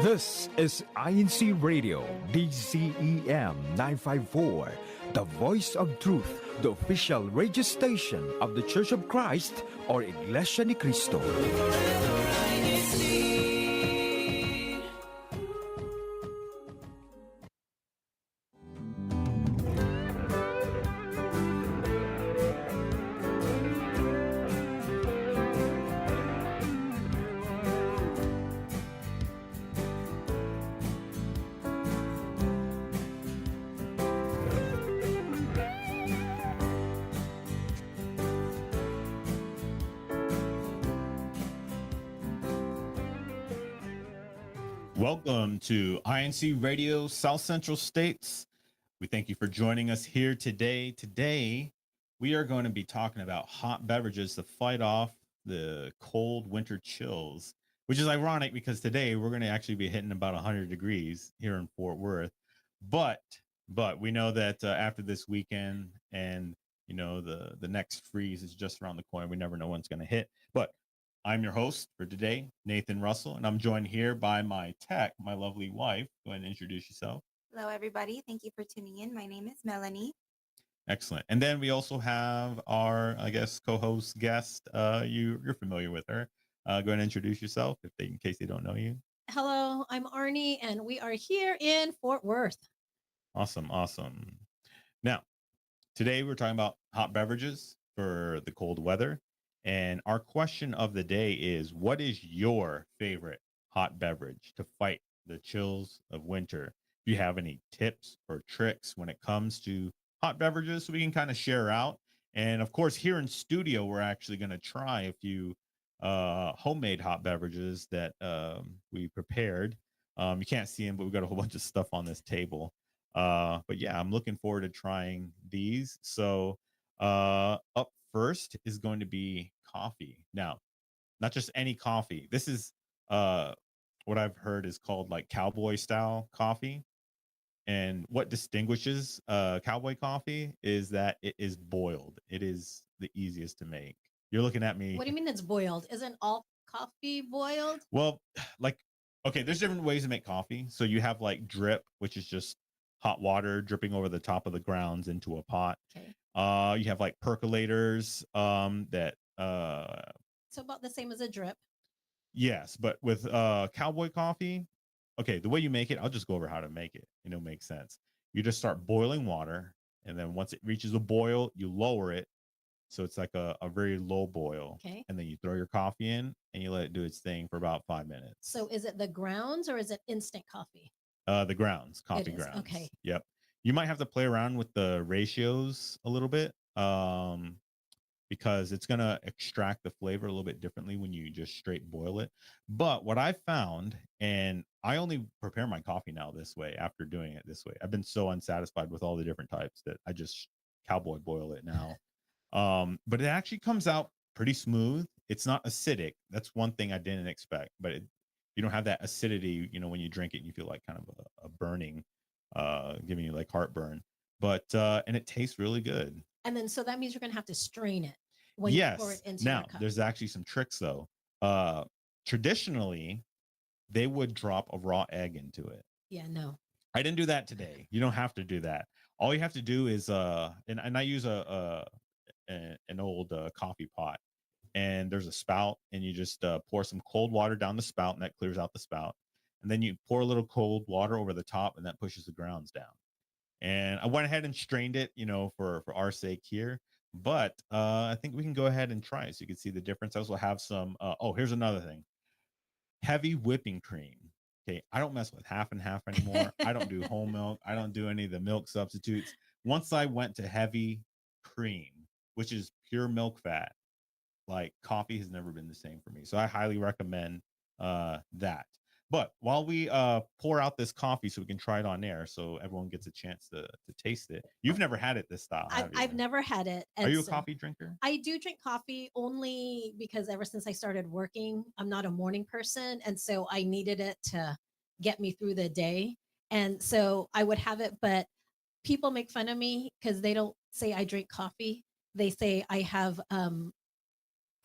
This is INCRadio, DCEM 954, the voice of truth, the official radio station of the Church of Christ or Iglesianicristo. Welcome to INC Radio South Central States. We thank you for joining us here today. Today, we are going to be talking about hot beverages to fight off the cold winter chills, which is ironic because today we're going to actually be hitting about 100 degrees here in Fort Worth. But we know that after this weekend and, you know, the next freeze is just around the corner. We never know when it's going to hit. But I'm your host for today, Nathan Russell, and I'm joined here by my lovely wife. Go ahead and introduce yourself. Hello, everybody. Thank you for tuning in. My name is Melanie. Excellent. And then we also have our, co-host guest. You're familiar with her. Go ahead and introduce yourself in case they don't know you. Hello, I'm Arnie, and we are here in Fort Worth. Awesome. Now, today we're talking about hot beverages for the cold weather. And our question of the day is, what is your favorite hot beverage to fight the chills of winter? If you have any tips or tricks when it comes to hot beverages, so we can kind of share out. And of course, here in studio, we're actually going to try a few homemade hot beverages that we prepared. You can't see them, but we've got a whole bunch of stuff on this table. But yeah, I'm looking forward to trying these. So up first is going to be coffee. Now, not just any coffee. This is what I've heard is called like cowboy style coffee. And what distinguishes cowboy coffee is that it is boiled. It is the easiest to make. You're looking at me. What do you mean it's boiled? Isn't all coffee boiled? Well, okay, there's different ways to make coffee. So you have like drip, which is just hot water dripping over the top of the grounds into a pot. Okay. You have like percolators that So about the same as a drip. yes, but with cowboy coffee, okay, the way you make it, I'll just go over how to make it. Makes sense. You just start boiling water, and then once it reaches a boil, you lower it. So it's like a very low boil. Okay. And then you throw your coffee in and you let it do its thing for about 5 minutes. So is it the grounds or is it instant coffee? The grounds, coffee It is, grounds. okay. Yep. You might have to play around with the ratios a little bit. Because it's going to extract the flavor a little bit differently when you just straight boil it. But what I found, and I only prepare my coffee now this way after doing it this way. I've been so unsatisfied with all the different types that I just cowboy boil it now. But it actually comes out pretty smooth. It's not acidic. That's one thing I didn't expect, but you don't have that acidity, when you drink it, you feel like kind of a burning, giving you like heartburn, but, and it tastes really good. And then, so that means you're going to have to strain it when Yes. you pour it into Now, your cup. there's actually some tricks though. Traditionally, they would drop a raw egg into it. Yeah, no. I didn't do that today. You don't have to do that. All you have to do is, and I use an old coffee pot, and there's a spout, and you just pour some cold water down the spout, and that clears out the spout. And then you pour a little cold water over the top, and that pushes the grounds down. And I went ahead and strained it, for our sake here. But I think we can go ahead and try it so you can see the difference. I also have some, here's another thing. Heavy whipping cream. Okay, I don't mess with half and half anymore. I don't do whole milk. I don't do any of the milk substitutes. Once I went to heavy cream, which is pure milk fat, like coffee has never been the same for me. So I highly recommend that. But while we pour out this coffee so we can try it on air so everyone gets a chance to taste it. You've never had it this style, have you? I've never had it. Are you a coffee drinker? I do drink coffee only because ever since I started working, I'm not a morning person. And so I needed it to get me through the day. And so I would have it, but people make fun of me because they don't say I drink coffee. They say I have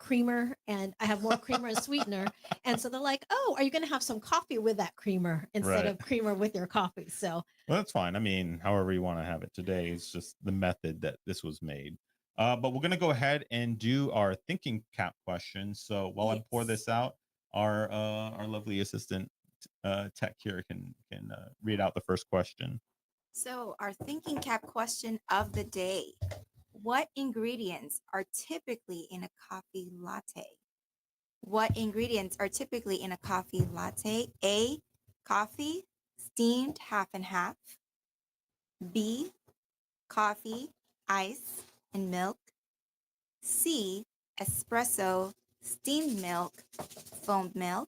creamer and I have more creamer and sweetener. And so they're like, oh, are you going to have some coffee with that creamer instead Right. of creamer with your coffee? So Well, that's fine. I mean, however you want to have it today, it's just the method that this was made. But we're going to go ahead and do our thinking cap question. So while I pour Yes. this out, our lovely assistant tech here can read out the first question. So, our thinking cap question of the day: what ingredients are typically in a coffee latte? What ingredients are typically in a coffee latte? A, coffee, steamed half and half. B, coffee, ice, and milk. C, espresso, steamed milk, foamed milk.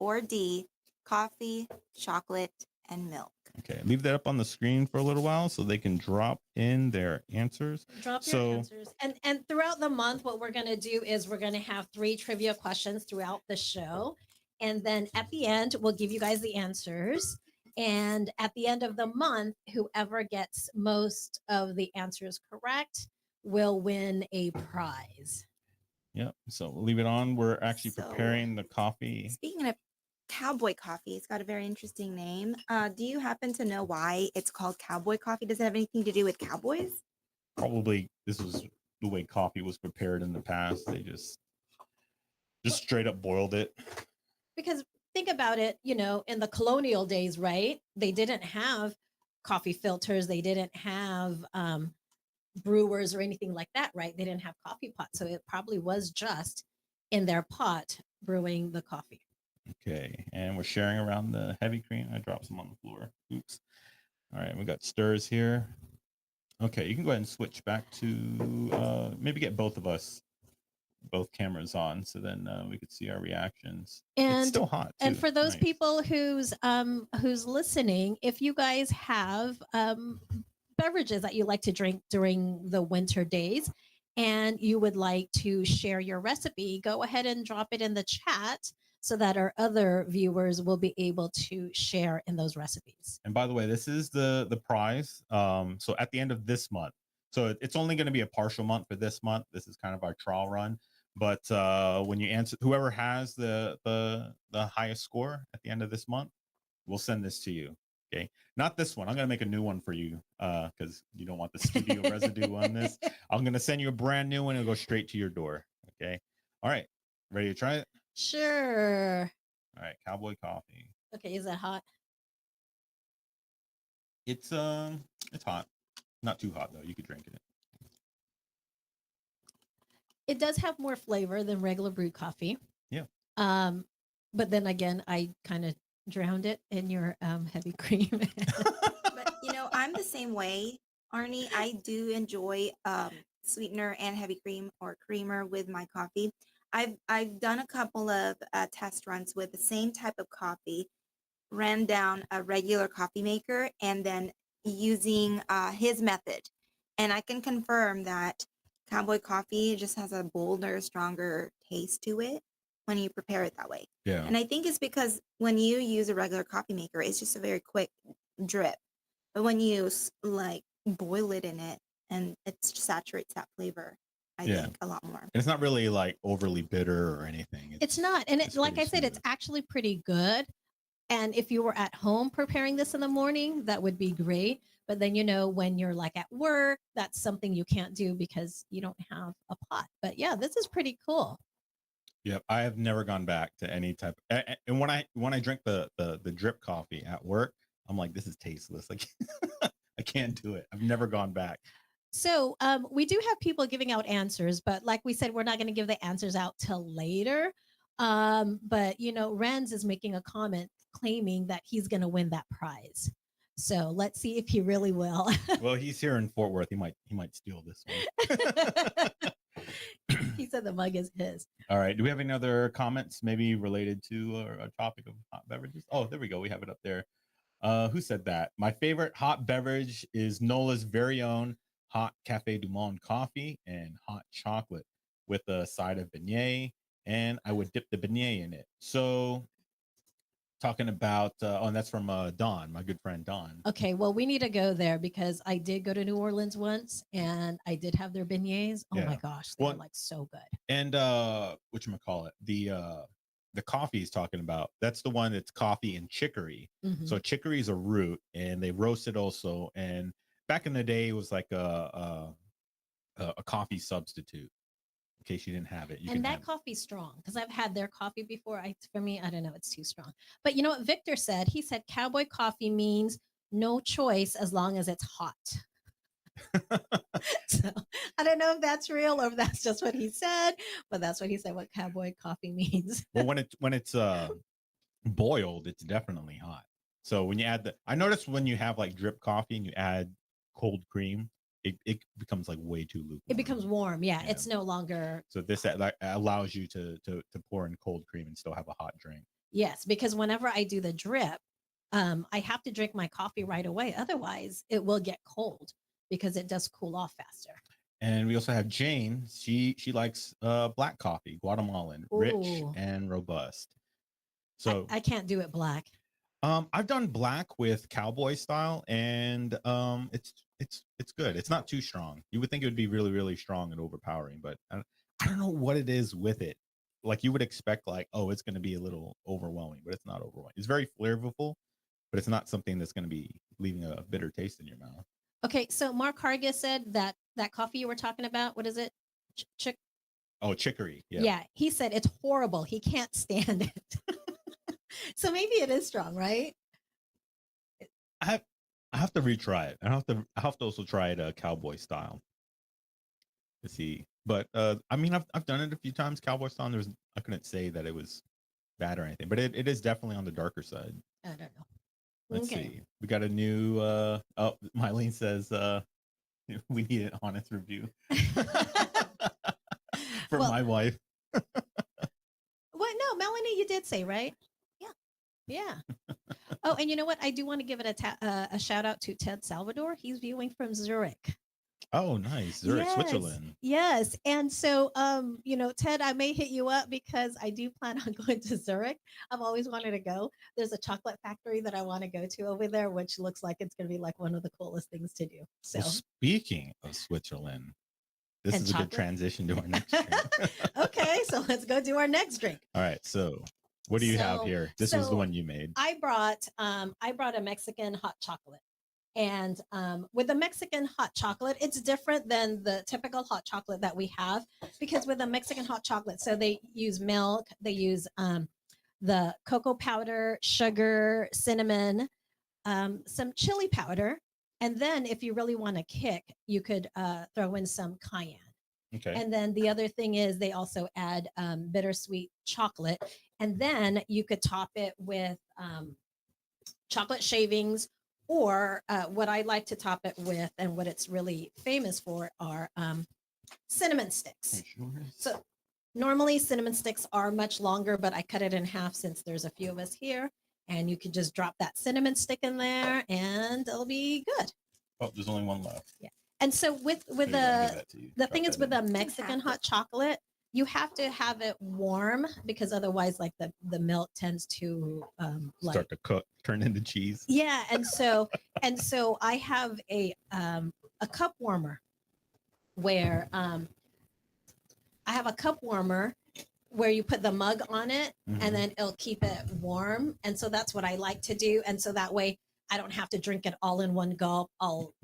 Or D, coffee, chocolate, and milk. Okay, leave that up on the screen for a little while so they can drop in their answers. drop your answers. And throughout the month, what we're going to do is we're going to have 3 trivia questions throughout the show. And then at the end, we'll give you guys the answers. And at the end of the month, whoever gets most of the answers correct will win a prize. Yep. So we'll leave it on. We're actually So, preparing the coffee. Speaking of cowboy coffee, it's got a very interesting name. Do you happen to know why it's called cowboy coffee? Does it have anything to do with cowboys? Probably this was the way coffee was prepared in the past. They just straight up boiled it. Because think about it, you know, in the colonial days, right? They didn't have coffee filters. They didn't have brewers or anything like that, right? They didn't have coffee pots. So it probably was just in their pot brewing the coffee. Okay. And we're sharing around the heavy cream. I dropped some on the floor. Oops. All right. We got stirs here. Okay. You can go ahead and switch back to maybe get both cameras on so then we could see our reactions. And it's still hot too. And for those Nice. people who's listening, if you guys have beverages that you like to drink during the winter days and you would like to share your recipe, go ahead and drop it in the chat so that our other viewers will be able to share in those recipes. And by the way, this is the prize. So at the end of this month, so it's only going to be a partial month for this month. This is kind of our trial run. But when you answer, whoever has the highest score at the end of this month, we'll send this to you. Okay, not this one. I'm gonna make a new one for you because you don't want the studio residue on this. I'm gonna send you a brand new one and go straight to your door. Okay. All right. Ready to try it? Sure. All right. Cowboy coffee. Okay, is that hot? It's hot. Not too hot though. You could drink it. It does have more flavor than regular brewed coffee. Yeah. But then again, I kind of drowned it in your heavy cream. But you know, I'm the same way, Arnie. I do enjoy sweetener and heavy cream or creamer with my coffee. I've done a couple of test runs with the same type of coffee, ran down a regular coffee maker, and then using his method, and I can confirm that cowboy coffee just has a bolder, stronger taste to it when you prepare it that way. Yeah. And I think it's because when you use a regular coffee maker, it's just a very quick drip. But when you like boil it in it, and it saturates that flavor, I think a lot more. And it's not really like overly bitter or anything. It's not. And it, like I said, smooth. it's actually pretty good. And if you were at home preparing this in the morning, that would be great. But then, you know, when you're like at work, that's something you can't do because you don't have a pot. But yeah, this is pretty cool. Yep, I have never gone back to any type. And when I drink the drip coffee at work, I'm like, this is tasteless. Like, I can't do it. I've never gone back. So we do have people giving out answers, but like we said, we're not going to give the answers out till later. But you know, Renz is making a comment claiming that he's going to win that prize. So let's see if he really will. Well, he's here in Fort Worth. He might steal this one. He said the mug is his. All right. Do we have any other comments maybe related to a topic of hot beverages? Oh, there we go. We have it up there. Who said that? My favorite hot beverage is Nola's very own hot Cafe du Monde coffee and hot chocolate with a side of beignet, and I would dip the beignet in it. So talking about, and that's from Don, my good friend Don. Okay, well, we need to go there because I did go to New Orleans once and I did have their beignets. Oh my Yeah. gosh, they Well, were like so good. And whatchamacallit, the coffee he's talking about, that's the one that's coffee and chicory. Mhm. So chicory is a root, and they roast it also. And back in the day, it was like a coffee substitute. In case you didn't have it, you And can that have it. coffee's strong because I've had their coffee before. For me, I don't know, it's too strong. But you know what Victor said? He said cowboy coffee means no choice as long as it's hot. So I don't know if that's real or if that's just what he said, but that's what he said. What cowboy coffee means. Well, when it's boiled, it's definitely hot. So when you add I noticed when you have like drip coffee and you add cold cream, it becomes like way too lukewarm. It becomes warm. Yeah, Yeah. it's no longer. So this that allows you to pour in cold cream and still have a hot drink. Yes, because whenever I do the drip, I have to drink my coffee right away. Otherwise, it will get cold because it does cool off faster. And we also have Jane. She likes black coffee, Guatemalan, rich Ooh. and robust. So I can't do it black. I've done black with cowboy style, and it's good. It's not too strong. You would think it would be really, really strong and overpowering, but I don't know what it is with it. Like you would expect, like, oh, it's going to be a little overwhelming, but it's not overwhelming. It's very flavorful, but it's not something that's going to be leaving a bitter taste in your mouth. Okay, so Mark Hargis said that coffee you were talking about, what is it? Chicory. Yeah. Yeah, he said it's horrible. He can't stand it. So maybe it is strong, right? I have to retry it. I have to also try it cowboy style to see. But I mean, I've done it a few times cowboy style. And I couldn't say that it was bad or anything, but it is definitely on the darker side. I don't know. Let's Okay. see. We got a new Mylene says we need an honest review for Well, my wife. What? No, Melanie, you did say, right? Yeah. Yeah. Oh, and you know what? I do want to give it a shout out to Ted Salvador. He's viewing from Zurich. Oh, nice. Zurich, Yes, Switzerland. yes. And so, you know, Ted, I may hit you up because I do plan on going to Zurich. I've always wanted to go. There's a chocolate factory that I want to go to over there, which looks like it's going to be like one of the coolest things to do. So, Well, speaking of Switzerland, this And is a chocolate? good transition to our next drink. okay, so let's go do our next drink. All right. So what do you have So- here? This was the so one you made. I brought a Mexican hot chocolate. And with the Mexican hot chocolate, it's different than the typical hot chocolate that we have because with a Mexican hot chocolate, so they use milk, they use the cocoa powder, sugar, cinnamon, some chili powder. And then if you really want to kick, you could throw in some cayenne. Okay. And then the other thing is they also add bittersweet chocolate. And then you could top it with chocolate shavings, or what I like to top it with, and what it's really famous for, are cinnamon sticks. So normally cinnamon sticks are much longer, but I cut it in half since there's a few of us here. And you can just drop that cinnamon stick in there and it'll be good. Oh, there's only one left. And so with Here you go, I'll give that to you. the Drop thing is that with in. a Mexican half hot chocolate, you have to have it warm because otherwise like the milk tends to Start to cook, turn into cheese. yeah. And so I have a cup warmer where where you put the mug on it Mhm. and then it'll keep it warm. And so that's what I like to do. And so that way I don't have to drink it all in one gulp. I'll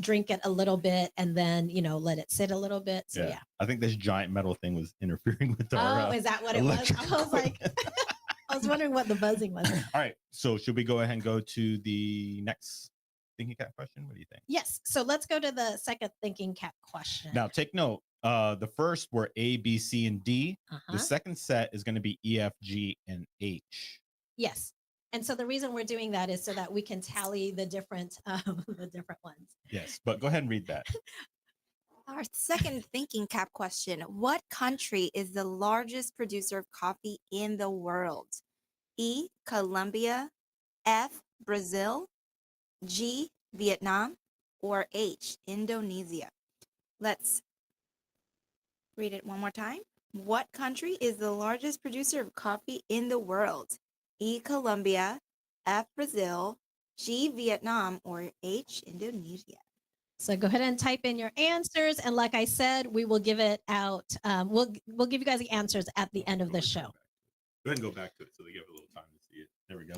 drink it a little bit and then, you know, let it sit a little bit. So yeah. I think this giant metal thing was interfering with our. Oh, is that what it was? electrical I was like, equipment. I was wondering what the buzzing was. All right. So should we go ahead and go to the next thinking cap question? What do you think? Yes. So let's go to the second thinking cap question. Now take note. The first were A, B, C, and D. Uh-huh. The second set is going to be E, F, G, and H. Yes. And so the reason we're doing that is so that we can tally the different ones. Yes, but go ahead and read that. Our second thinking cap question: what country is the largest producer of coffee in the world? E, Colombia, F, Brazil, G, Vietnam, or H, Indonesia? Let's read it one more time. What country is the largest producer of coffee in the world? E, Colombia, F, Brazil, G, Vietnam, or H, Indonesia. So go ahead and type in your answers, and like I said, we will give it out. We'll give you guys the answers at the end of the show. Go ahead and go back to it so they give it a little time to see it. There we go.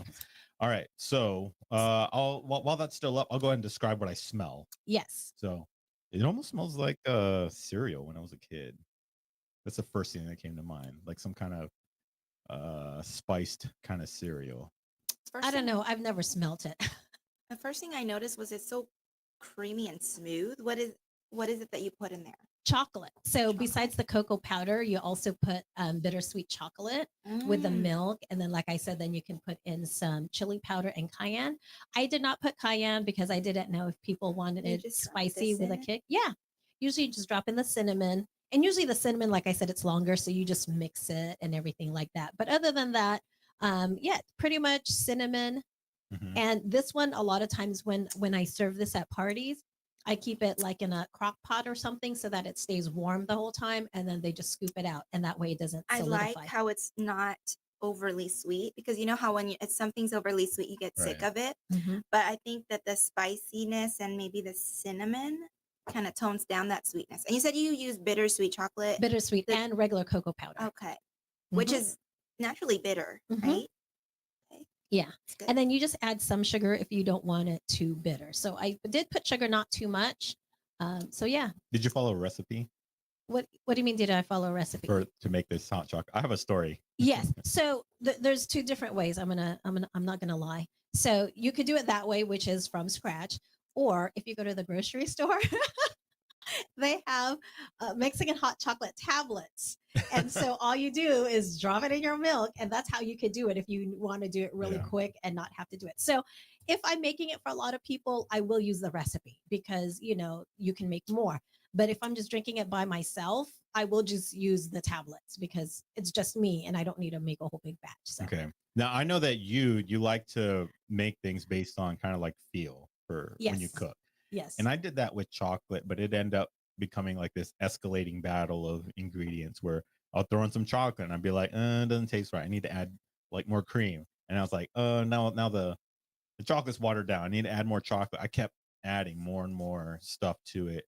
All right. So while that's still up, I'll go ahead and describe what I smell. Yes. So it almost smells like cereal when I was a kid. That's the first thing that came to mind, like some kind of spiced kind of cereal. I don't know. I've never smelt it. The first thing I noticed was it's so creamy and smooth. What is it that you put in there? Chocolate. So besides the cocoa powder, you also put bittersweet chocolate with the milk. And then, like I said, then you can put in some chili powder and cayenne. I did not put cayenne because I didn't know if people wanted it spicy with a kick. Yeah. Usually you just drop in the cinnamon. And usually the cinnamon, like I said, it's longer. So you just mix it and everything like that. But other than that, yeah, pretty much cinnamon. Mhm. And this one, a lot of times when I serve this at parties, I keep it like in a crock pot or something so that it stays warm the whole time, and then they just scoop it out, and that way it doesn't I solidify. like how it's not overly sweet, because you know how when if something's overly sweet, you get sick Right. of it. Mhm. But I think that the spiciness and maybe the cinnamon kind of tones down that sweetness. And you said you use bittersweet chocolate. Bittersweet and regular cocoa powder. Okay. Which Mhm. is naturally bitter, Mhm. right? Okay. Yeah. It's good. And then you just add some sugar if you don't want it too bitter. So I did put sugar, not too much. So yeah. Did you follow a recipe What do you mean? Did I follow a recipe? to make this hot chocolate? I have a story. Yes. So there's two different ways. I'm not gonna lie. So you could do it that way, which is from scratch, or if you go to the grocery store, they have Mexican hot chocolate tablets. And so all you do is drop it in your milk, and that's how you could do it if you want to do it really Yeah. quick and not have to do it. So if I'm making it for a lot of people, I will use the recipe because you can make more. But if I'm just drinking it by myself, I will just use the tablets because it's just me and I don't need to make a whole big batch. So Okay. Now I know that you like to make things based on kind of like feel for when you Yes. cook. yes. And I did that with chocolate, but it ended up becoming like this escalating battle of ingredients where I'll throw in some chocolate and I'd be like, it doesn't taste right. I need to add like more cream. And I was like, now the chocolate's watered down. I need to add more chocolate. I kept adding more and more stuff to it.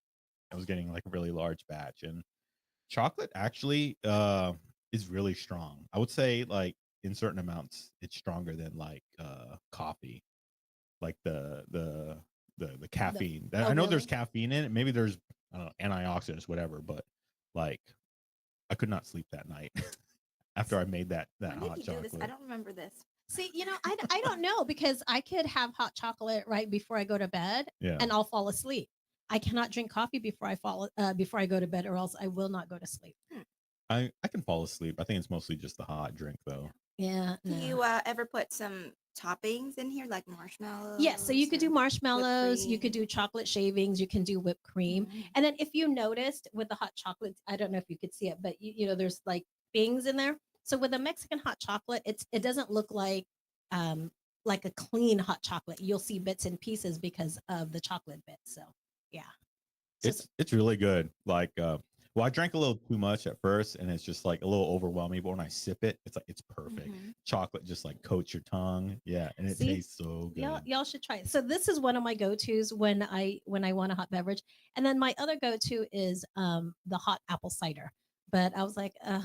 I was getting like a really large batch. And chocolate actually is really strong. I would say like in certain amounts, it's stronger than like coffee, like the caffeine. Oh, I know there's really? caffeine in it. Maybe there's I don't know, antioxidants, whatever. But like, I could not sleep that night after I made that When did hot you do this? I chocolate. don't remember this. See, I don't know because I could have hot chocolate right before I go to bed Yeah. and I'll fall asleep. I cannot drink coffee before I go to bed, or else I will not go to sleep. I can fall asleep. I think it's mostly just the hot drink though. Yeah. Do No. you ever put some toppings in here, like marshmallows? Yes, so you could do or marshmallows, you could cream? do chocolate shavings, you can do whipped cream. Mhm. And then if you noticed with the hot chocolate, I don't know if you could see it, but there's like things in there. So with a Mexican hot chocolate, it doesn't look like a clean hot chocolate. You'll see bits and pieces because of the chocolate bits. So yeah. So It's really good. Like well, I drank a little too much at first and it's just like a little overwhelming, but when I sip it, it's like it's perfect. Mhm. Chocolate just like coats your tongue. Yeah, and it See? tastes so good. y'all should try it. So this is one of my go-tos when I want a hot beverage. And then my other go-to is the hot apple cider. But I was like, I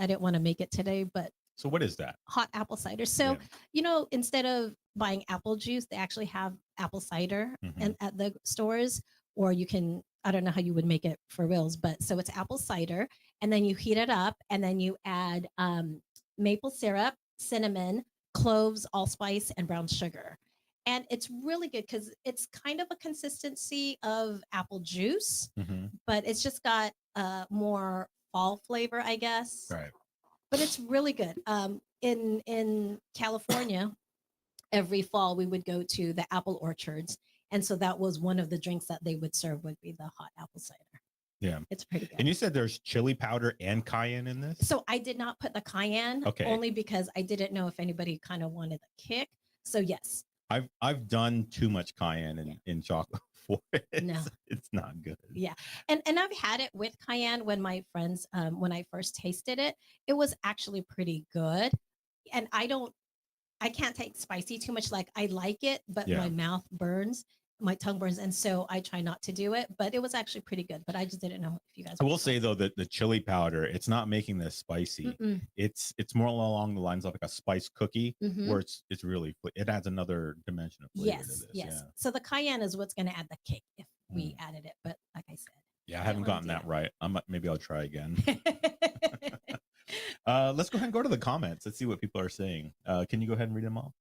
didn't want to make it today, but So what is that? hot apple cider. So, instead of buying apple juice, they actually have apple cider Mhm. and at the stores, or you can, I don't know how you would make it for reals, but so it's apple cider, and then you heat it up, and then you add maple syrup, cinnamon, cloves, allspice, and brown sugar. And it's really good because it's kind of a consistency of apple juice, Mhm. but it's just got more fall flavor, I guess. Right. But it's really good. In California, every fall we would go to the apple orchards, and so that was one of the drinks that they would serve would be the hot apple cider. Yeah. It's pretty good. And you said there's chili powder and cayenne in this? So I did not put the cayenne, Okay. only because I didn't know if anybody kind of wanted a kick. So yes, I've done too much cayenne in chocolate for it. No. It's not good. yeah, and I've had it with cayenne when my friends when I first tasted it, it was actually pretty good. and I can't take spicy too much. Like I like it, but Yeah. my mouth burns, my tongue burns, and so I try not to do it. But it was actually pretty good. But I just didn't know if you guys. I will say though that the chili powder, it's not making this spicy. Mm-mm. It's more along the lines of like a spice cookie, Mhm. where it's really it adds another dimension of flavor to Yes, this. yes. So the cayenne is what's going to add the kick if we Mm. added it. But like I said, Yeah, I haven't wanna gotten do that it. right. Maybe I'll try again. Let's go ahead and go to the comments. Let's see what people are saying. Can you go ahead and read them all?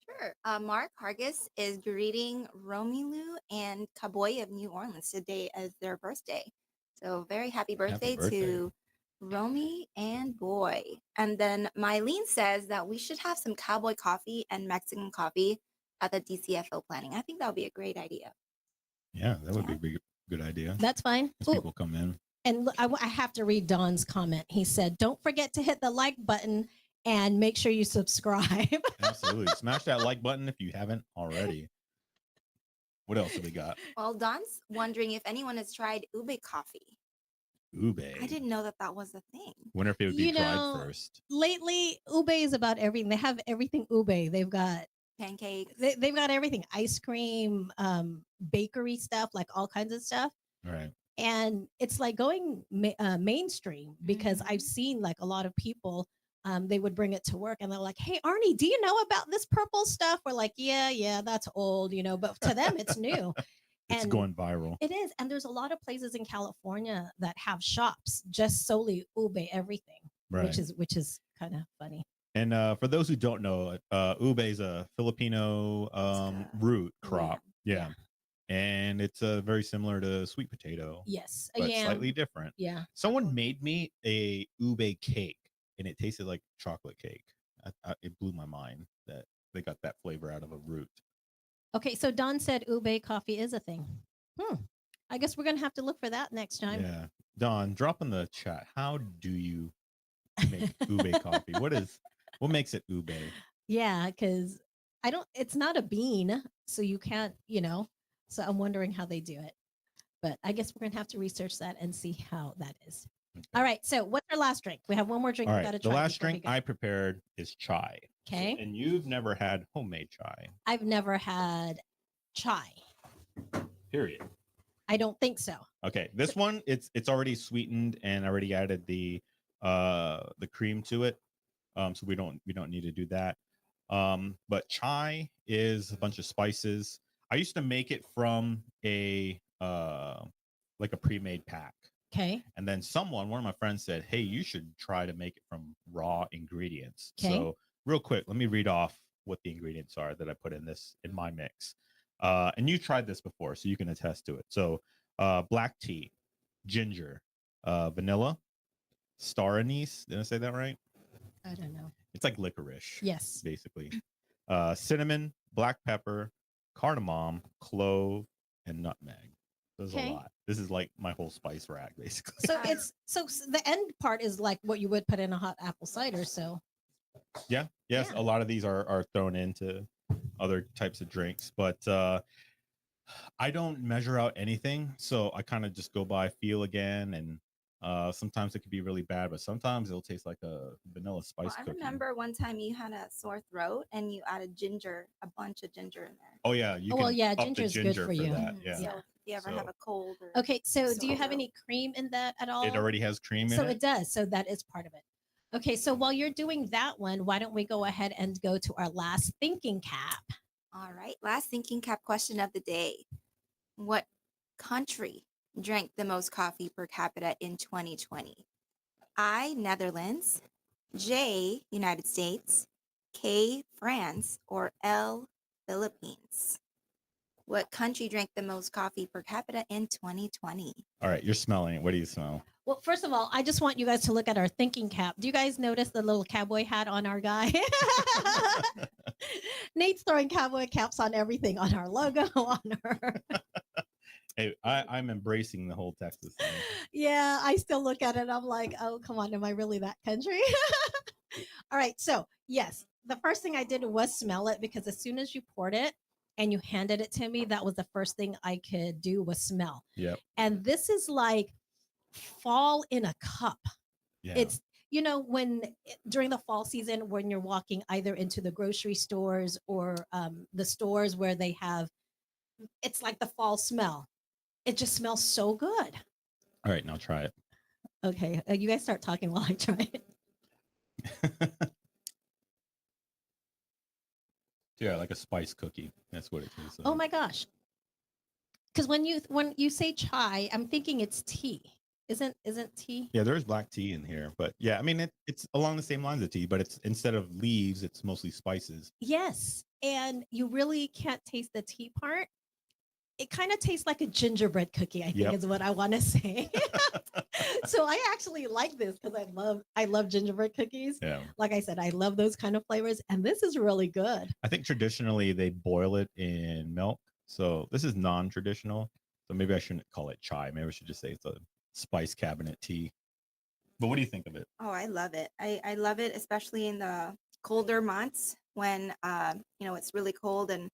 Sure. Mark Hargis is greeting Romilu and Cowboy of New Orleans today as their birthday. So very happy birthday, to Romy and Boy. And then Mylene says that we should have some cowboy coffee and Mexican coffee at the DCFO planning. I think that would be a great idea. Yeah, that would be a good idea. That's fine. As Ooh, people come in. and I have to read Don's comment. He said, "Don't forget to hit the like button and make sure you subscribe." Absolutely. Smash that like button if you haven't already. What else have we got? Well, Don's wondering if anyone has tried ube coffee. Ube. I didn't know that that was a thing. Wonder if it would be You tried know, first. Lately, ube is about everything. They have everything ube. They've got Pancakes. they've got everything: ice cream, bakery stuff, like all kinds of stuff. Right. And it's like going mainstream because Mhm. I've seen like a lot of people. They would bring it to work and they're like, "Hey, Arnie, do you know about this purple stuff?" We're like, "Yeah, that's old, but to them it's new." It's And going viral. it is. And there's a lot of places in California that have shops just solely ube everything, Right. which is kind of funny. And for those who don't know, ube is a Filipino root crop. Yeah. And it's very similar to sweet potato, Yes. but Yeah. slightly different. Yeah. Someone made me a ube cake, and it tasted like chocolate cake. It blew my mind that they got that flavor out of a root. Okay, so Don said ube coffee is a thing. I guess we're gonna have to look for that next time. Yeah. Don, drop in the chat. How do you make ube coffee? What makes it ube? Yeah, because it's not a bean, so you can't, So I'm wondering how they do it. But I guess we're gonna have to research that and see how that is. Okay. All right. So what's our last drink? We have one more drink All we right. gotta The try. last before we drink go. I prepared is chai. Okay. And you've never had homemade chai. I've never had chai. Period. I don't think so. Okay. This one, it's already sweetened and already added the cream to it. So we don't need to do that. But chai is a bunch of spices. I used to make it from a like a pre-made pack. Okay. And then one of my friends said, "Hey, you should try to make it from raw ingredients." Okay. So real quick, let me read off what the ingredients are that I put in my mix. And you tried this before, so you can attest to it. So black tea, ginger, vanilla, star anise. Did I say that right? I don't know. It's like licorice. Yes. Basically. Cinnamon, black pepper, cardamom, clove, and nutmeg. There's a lot. This is like my whole spice rack, basically. So the end part is like what you would put in a hot apple cider. So Yes, Yeah. a lot of these are thrown into other types of drinks, but I don't measure out anything, so I kind of just go by feel again, and sometimes it could be really bad, but sometimes it'll taste like a vanilla spice I cookie. remember one time you had a sore throat and you added a bunch of ginger in there. Oh yeah, ginger is good for you. that. Yeah. So if you ever have a cold or Okay, so do you have sore any cream in that at all? It already has cream in So it. it does. So that is part of it. Okay, so while you're doing that one, why don't we go ahead and go to our last thinking cap? All right. Last thinking cap question of the day. What country drank the most coffee per capita in 2020? I, Netherlands, J, United States, K, France, or L, Philippines? What country drank the most coffee per capita in 2020? All right, you're smelling it. What do you smell? Well, first of all, I just want you guys to look at our thinking cap. Do you guys notice the little cowboy hat on our guy? Nate's throwing cowboy caps on everything, on our logo, on our. Hey, I'm embracing the whole Texas thing. Yeah, I still look at it. I'm like, oh, come on. Am I really that country? All right. So, yes, the first thing I did was smell it, because as soon as you poured it and you handed it to me, that was the first thing I could do was smell. Yep. And this is like fall in a cup. Yeah. It's, you know, during the fall season, when you're walking either into the grocery stores or the stores where they have, it's like the fall smell. It just smells so good. All right, now try it. Okay, you guys start talking while I try it. Yeah, like a spice cookie. That's what it tastes like. Oh my gosh. Because when you say chai, I'm thinking it's tea. Isn't tea? Yeah, there's black tea in here, but yeah, I mean it's along the same lines of tea, but it's instead of leaves, it's mostly spices. Yes. And you really can't taste the tea part. It kind of tastes like a gingerbread cookie, I think Yep. is what I want to say. So I actually like this because I love gingerbread cookies. Yeah. Like I said, I love those kind of flavors, and this is really good. I think traditionally they boil it in milk. So this is non-traditional. So maybe I shouldn't call it chai. Maybe I should just say it's a spice cabinet tea. But what do you think of it? Oh, I love it. I love it, especially in the colder months when it's really cold. And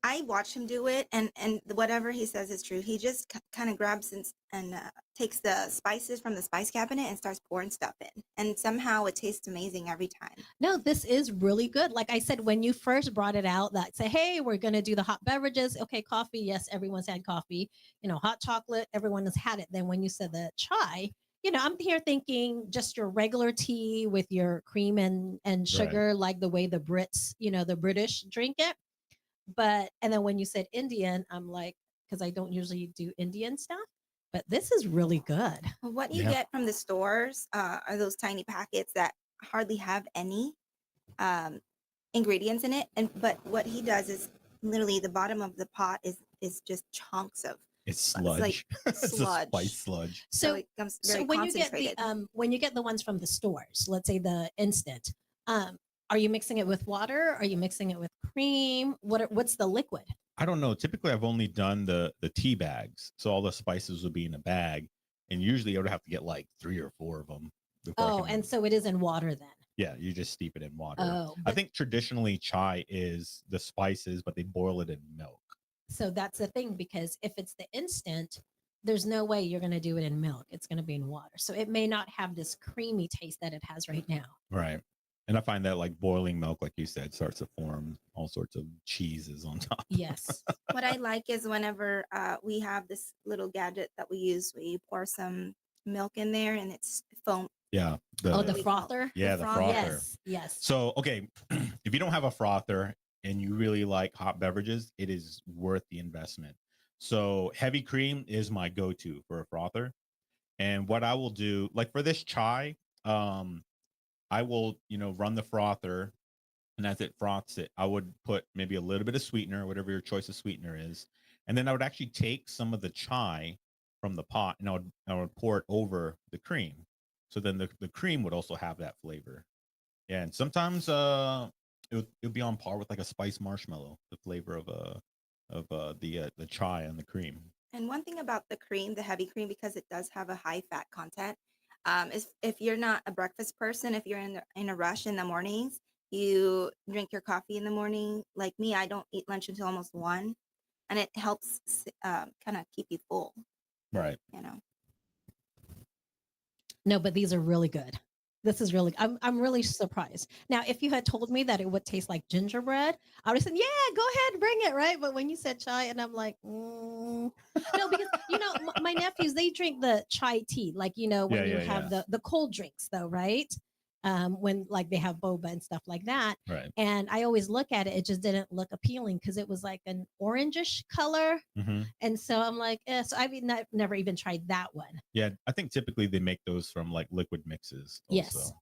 I watch him do it, and whatever he says is true. He just kind of grabs and takes the spices from the spice cabinet and starts pouring stuff in, and somehow it tastes amazing every time. No, this is really good. Like I said, when you first brought it out, that say, hey, we're gonna do the hot beverages. Okay, coffee. Yes, everyone's had coffee. You know, hot chocolate. Everyone has had it. Then when you said the chai, you know, I'm here thinking just your regular tea with your cream and sugar, like the way the Brits, you know, the British drink it. But and then when you said Indian, I'm like, because I don't usually do Indian stuff, but this is really good. What you Yeah. get from the stores are those tiny packets that hardly have any ingredients in it, but what he does is literally the bottom of the pot is just chunks of It's sludge. like It's a sludge. spice sludge. So it comes very when you get concentrated. when you get the ones from the stores, let's say the instant, are you mixing it with water? Are you mixing it with cream? What's the liquid? I don't know. Typically, I've only done the tea bags, so all the spices would be in a bag, and usually I would have to get like 3 or 4 of them. Oh, and so it is in water then. Yeah, you just steep it in water. Oh, I think traditionally chai is the spices, but they boil it in milk. So that's the thing, because if it's the instant, there's no way you're going to do it in milk. It's going to be in water. So it may not have this creamy taste that it has right now. Right. And I find that like boiling milk, like you said, starts to form all sorts of cheeses on top. Yes. What I like is whenever we have this little gadget that we use, we pour some milk in there and it's foam. Yeah. The we call- frother? Yeah, the frother. Yes. Yes. So, okay, if you don't have a frother and you really like hot beverages, it is worth the investment. So, heavy cream is my go-to for a frother. And what I will do, like for this chai, I will, run the frother, and as it froths it, I would put maybe a little bit of sweetener, whatever your choice of sweetener is. And then I would actually take some of the chai from the pot and I would pour it over the cream. So then the cream would also have that flavor. Yeah, and sometimes it would be on par with like a spiced marshmallow, the flavor of the chai and the cream. And one thing about the cream, the heavy cream, because it does have a high fat content, is if you're not a breakfast person, if you're in a rush in the mornings, you drink your coffee in the morning. Like me, I don't eat lunch until almost 1, and it helps kind of keep you full. Right. No, but these are really good. This is really, I'm really surprised. Now, if you had told me that it would taste like gingerbread, I would have said, yeah, go ahead, bring it, right? But when you said chai, and I'm like, no, because, my nephews, they drink the chai tea, like, when you have the cold drinks though, right? When like they have boba and stuff like that. Right. And I always look at it, it just didn't look appealing because it was like an orangish color. Mm-hmm. And so I'm like, so I've never even tried that one. Yeah, I think typically they make those from like liquid mixes. Also. Yes.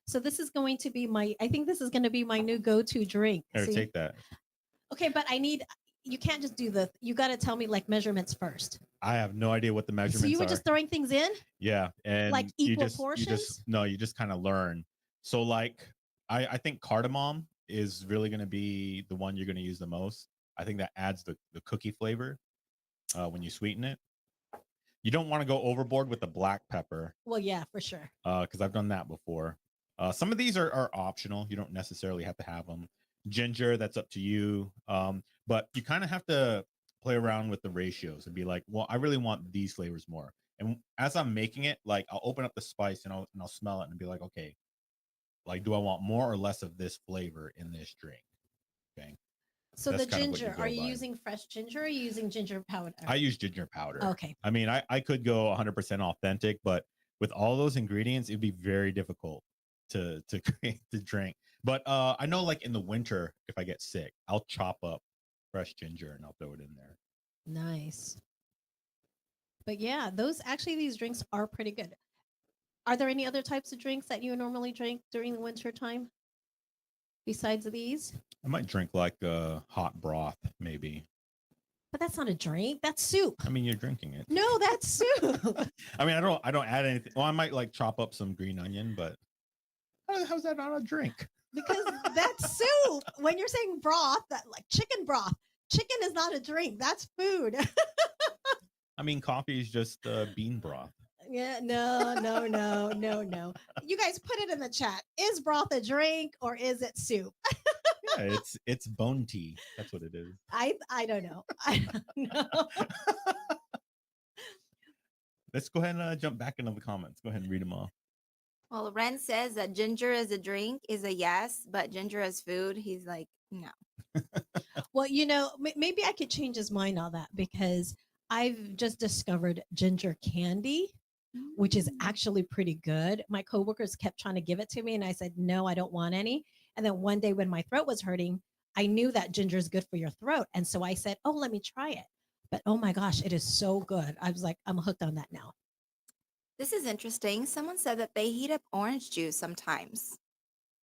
So this is going to be I think this is going to be my new go-to drink. Here, take that. Okay, but you can't just do you got to tell me like measurements first. I have no idea what the measurements are. So you were just throwing things in? Yeah. And like equal portions? You just kind of learn. So like, I think cardamom is really going to be the one you're going to use the most. I think that adds the cookie flavor when you sweeten it. You don't want to go overboard with the black pepper. Well, yeah, for sure. Because I've done that before. Some of these are optional. You don't necessarily have to have them. Ginger, that's up to you. But you kind of have to play around with the ratios and be like, well, I really want these flavors more. And as I'm making it, like I'll open up the spice and I'll smell it and be like, okay, like do I want more or less of this flavor in this drink? Okay. So That's the kind of what you ginger, go are you by. using fresh ginger or are you using ginger powder? I use ginger powder. Okay. I mean, I could go 100% authentic, but with all those ingredients, it'd be very difficult to create to drink. But I know like in the winter, if I get sick, I'll chop up fresh ginger and I'll throw it in there. Nice. But yeah, these drinks are pretty good. Are there any other types of drinks that you normally drink during the winter time besides these? I might drink like a hot broth, maybe. But that's not a drink. That's soup. I mean, you're drinking it. No, that's soup. I mean, I don't add anything. Well, I might like chop up some green onion, but how's that not a drink? Because that's soup. When you're saying broth, that like chicken broth, chicken is not a drink. That's food. I mean, coffee is just bean broth. Yeah, no. You guys put it in the chat. Is broth a drink or is it soup? Yeah, it's bone tea. That's what it is. I don't know. I don't know. Let's go ahead and jump back into the comments. Go ahead and read them all. Well, Ren says that ginger as a drink is a yes, but ginger as food, he's like, no. Well, maybe I could change his mind on that because I've just discovered ginger candy, which is actually pretty good. My coworkers kept trying to give it to me, and I said, no, I don't want any. And then one day when my throat was hurting, I knew that ginger is good for your throat. And so I said, oh, let me try it. But oh my gosh, it is so good. I was like, I'm hooked on that now. This is interesting. Someone said that they heat up orange juice sometimes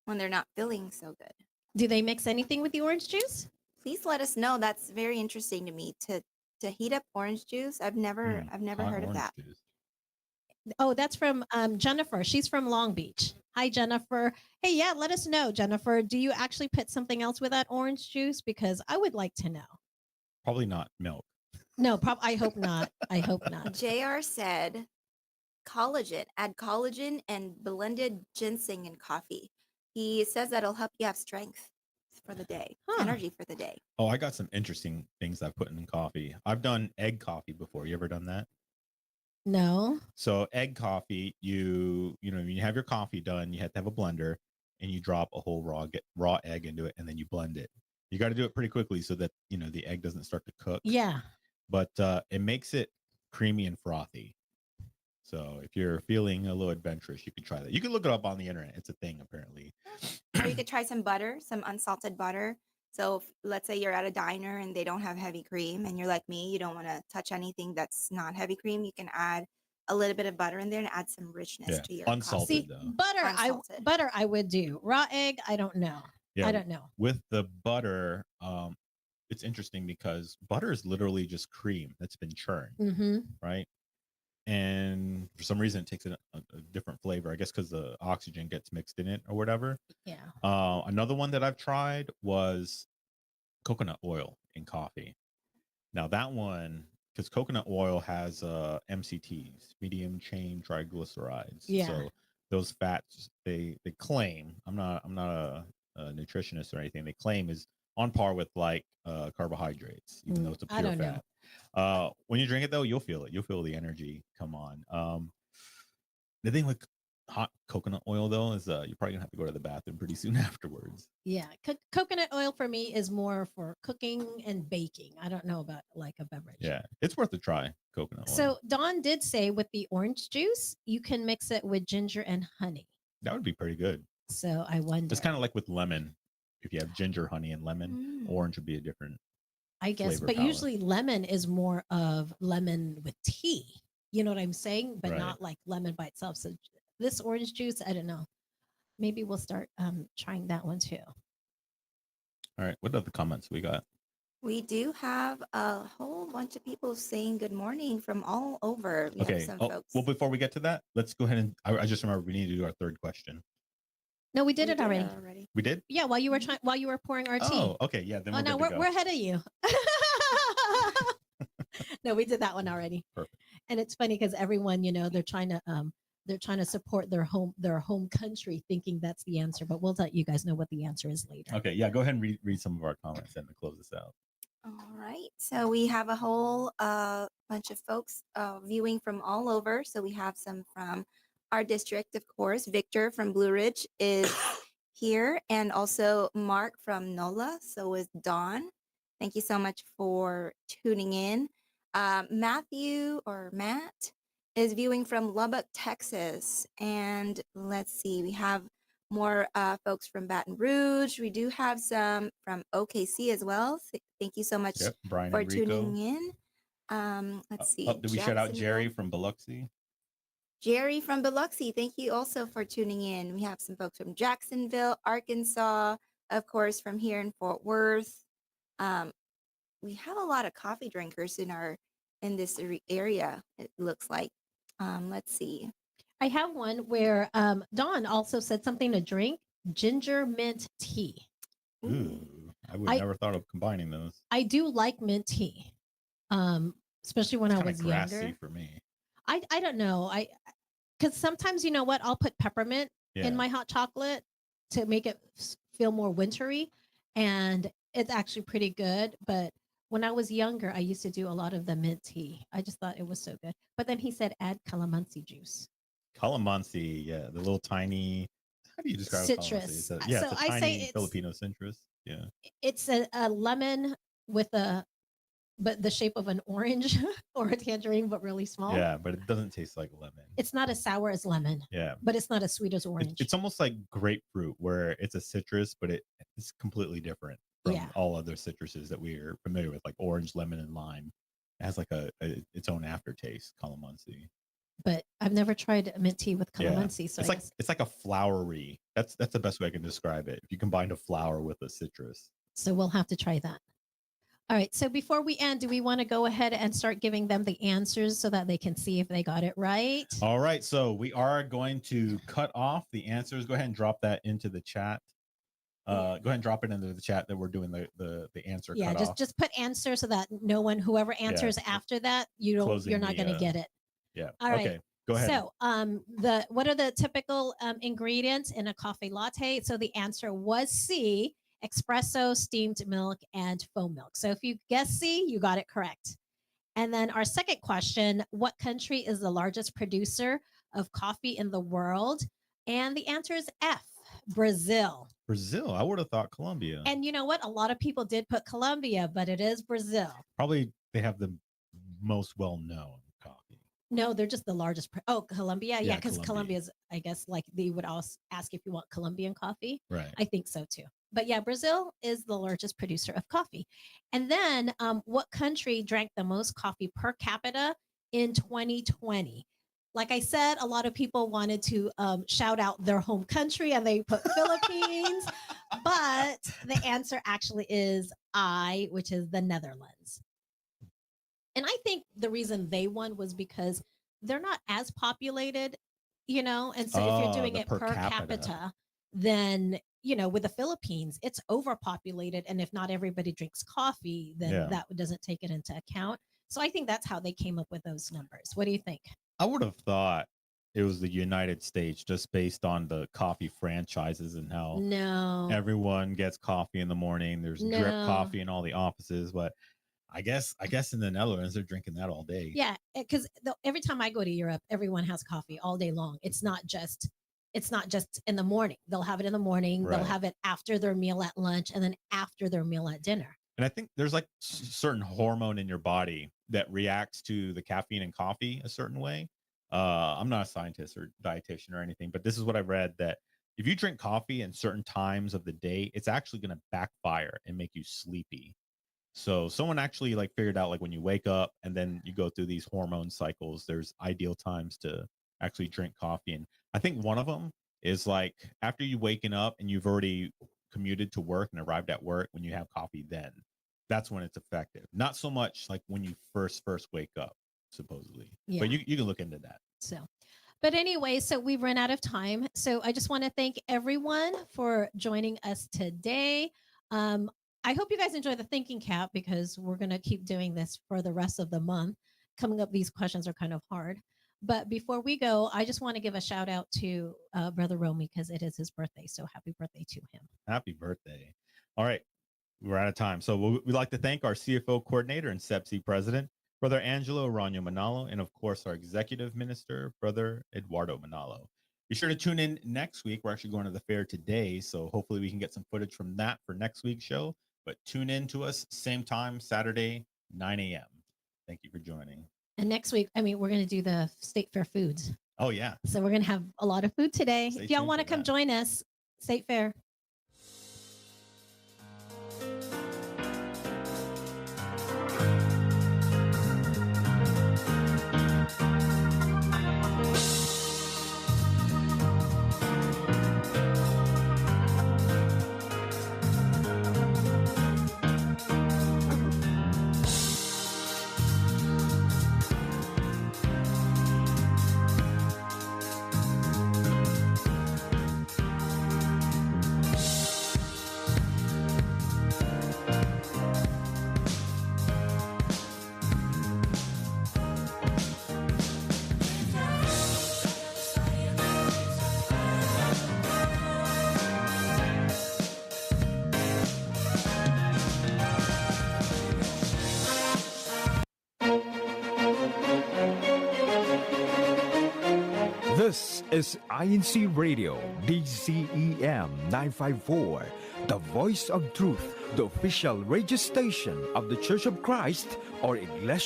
when they're not feeling so good. Do they mix anything with the orange juice? Please let us know. That's very interesting to me to heat up orange juice. I've never heard of that. Juice. Oh, that's from Jennifer. She's from Long Beach. Hi, Jennifer. Hey, yeah, let us know, Jennifer. Do you actually put something else with that orange juice? Because I would like to know. Probably not milk. No, I hope not. I hope not. JR said collagen. Add collagen and blended ginseng in coffee. He says that'll help you have strength for the day, energy for the day. Oh, I got some interesting things I've put in coffee. I've done egg coffee before. You ever done that? No. So egg coffee, you when you have your coffee done, you have to have a blender and you drop a whole raw egg into it and then you blend it. You got to do it pretty quickly so that, the egg doesn't start to cook. Yeah. But it makes it creamy and frothy. So if you're feeling a little adventurous, you can try that. You can look it up on the internet. It's a thing, apparently. Or you could try some butter, some unsalted butter. So let's say you're at a diner and they don't have heavy cream and you're like me, you don't want to touch anything that's not heavy cream. You can add a little bit of butter in there and add some richness to your unsalted. coffee. Though. Butter I would do. Raw egg, I don't know. Yeah, I don't know. With the butter, it's interesting because butter is literally just cream that's been churned, right? And for some reason, it takes a different flavor. I guess because the oxygen gets mixed in it or whatever. Yeah. Another one that I've tried was coconut oil in coffee. Now that one, because coconut oil has MCTs, medium chain triglycerides. Yeah. So those fats, they claim, I'm not a nutritionist or anything. They claim is on par with like carbohydrates, even though it's a pure fat. When you drink it though, you'll feel it. You'll feel the energy come on. The thing with hot coconut oil though is you're probably gonna have to go to the bathroom pretty soon afterwards. Yeah, coconut oil for me is more for cooking and baking. I don't know about like a beverage. Yeah, it's worth a try. Coconut oil. So Dawn did say with the orange juice, you can mix it with ginger and honey. That would be pretty good. So I wonder. It's kind of like with lemon. If you have ginger, honey, and lemon, orange would be a different. I guess, but palette. usually lemon is more of lemon with tea. You know what I'm saying? But not like lemon by itself. So this orange juice, I don't know. Maybe we'll start trying that one too. All right. What other comments we got? We do have a whole bunch of people saying good morning from all over. We have some folks. Well, before we get to that, let's go ahead and I just remember we need to do our third question. No, we did it already. We did? Yeah, while you were pouring our tea. Oh, okay. Yeah. Then we're ahead of you. No, we did that one already. Perfect. And it's funny because everyone, they're trying to support their home country, thinking that's the answer. But we'll let you guys know what the answer is later. Okay. Yeah. Go ahead and read some of our comments and to close this out. All right. So we have a whole bunch of folks viewing from all over. So we have some from our district, of course. Victor from Blue Ridge is here, and also Mark from NOLA. So is Dawn. Thank you so much for tuning in. Matthew or Matt is viewing from Lubbock, Texas. And let's see, we have more folks from Baton Rouge. We do have some from OKC as well. Thank you so much Yep. Brian for and Rico. tuning in. Let's see. Did we shout out Jerry Jacksonville. from Biloxi? Jerry from Biloxi, thank you also for tuning in. We have some folks from Jacksonville, Arkansas, of course, from here in Fort Worth. We have a lot of coffee drinkers in this area, it looks like. Let's see. I have one where Dawn also said something to drink, ginger mint tea. Ooh, I would never thought of combining those. I do like mint tea, especially when It's I kinda was grassy younger. for me. I don't know. Because sometimes, you know what, I'll put peppermint Yeah. in my hot chocolate to make it feel more wintry, and it's actually pretty good. But when I was younger, I used to do a lot of the mint tea. I just thought it was so good. But then he said add calamansi juice. Calamansi, yeah, the little tiny. How do you describe Citrus. calamansi? It's a, So it's a I say tiny it's- Filipino citrus. Yeah. It's a lemon with the shape of an orange or a tangerine, but really small. Yeah, but it doesn't taste like lemon. It's not as sour as lemon, Yeah. but it's not as sweet as orange. It's almost like grapefruit, where it's a citrus, but it's completely different from Yeah. all other citruses that we are familiar with, like orange, lemon, and lime. It has like its own aftertaste, calamansi. But I've never tried mint tea with Yeah. calamansi. So It's like a flowery. That's the best way I can describe it. If you combine a flower with a citrus. So we'll have to try that. All right. So before we end, do we want to go ahead and start giving them the answers so that they can see if they got it right? All right. So we are going to cut off the answers. Go ahead and drop that into the chat. Go ahead and drop it into the chat that we're doing the answer. Yeah, cutoff. just put answer so that whoever answers after that, you're not going to get it. Yeah. All right. Okay. Go ahead. So, what are the typical ingredients in a coffee latte? So the answer was C: espresso, steamed milk, and foam milk. So if you guess C, you got it correct. And then our second question: what country is the largest producer of coffee in the world? And the answer is F: Brazil. Brazil. I would have thought Colombia. And you know what? A lot of people did put Colombia, but it is Brazil. Probably they have the most well-known coffee. No, they're just the largest. Colombia. Yeah, because Colombia. Colombia's, I guess, like they would also ask if you want Colombian coffee. Right. I think so too. But yeah, Brazil is the largest producer of coffee. And then what country drank the most coffee per capita in 2020? Like I said, a lot of people wanted to shout out their home country and they put Philippines, but the answer actually is I, which is the Netherlands. And I think the reason they won was because they're not as populated, and so if you're doing it per capita, then, with the Philippines, it's overpopulated. And if not everybody drinks coffee, then that doesn't take it into account. So I think that's how they came up with those numbers. What do you think? I would have thought it was the United States just based on the coffee franchises and how everyone gets coffee in the morning. There's drip coffee in all the offices, but I guess in the Netherlands they're drinking that all day. Yeah, because every time I go to Europe, everyone has coffee all day long. It's not just in the morning. They'll have it in the morning. Right. They'll have it after their meal at lunch, and then after their meal at dinner. And I think there's like certain hormone in your body that reacts to the caffeine in coffee a certain way. I'm not a scientist or dietitian or anything, but this is what I read, that if you drink coffee in certain times of the day, it's actually going to backfire and make you sleepy. So someone actually like figured out, like, when you wake up and then you go through these hormone cycles, there's ideal times to actually drink coffee. And I think one of them is like after you waking up and you've already commuted to work and arrived at work, when you have coffee, then that's when it's effective. Not so much like when you first wake up, supposedly. Yeah. But you can look into that. So, but anyway, so we've run out of time. So I just want to thank everyone for joining us today. I hope you guys enjoy the thinking cap, because we're going to keep doing this for the rest of the month. Coming up, these questions are kind of hard. But before we go, I just want to give a shout out to Brother Romy, because it is his birthday. So happy birthday to him. Happy birthday. All right. we're out of time. So we'd like to thank our CFO coordinator and SEPSI president, Brother Angelo Arano Manalo, and of course, our executive minister, Brother Eduardo Manalo. Be sure to tune in next week. We're actually going to the fair today, so hopefully we can get some footage from that for next week's show. But tune in to us, same time, Saturday, 9 a.m. Thank you for joining. And next week, we're going to do the state fair foods. Oh, yeah. So we're going to have a lot of food today. Stay if y'all tuned want to for come that. join us, state fair. This is INCRadio, DCEM 954, the voice of truth, the official radio station of the Church of Christ or Iglesia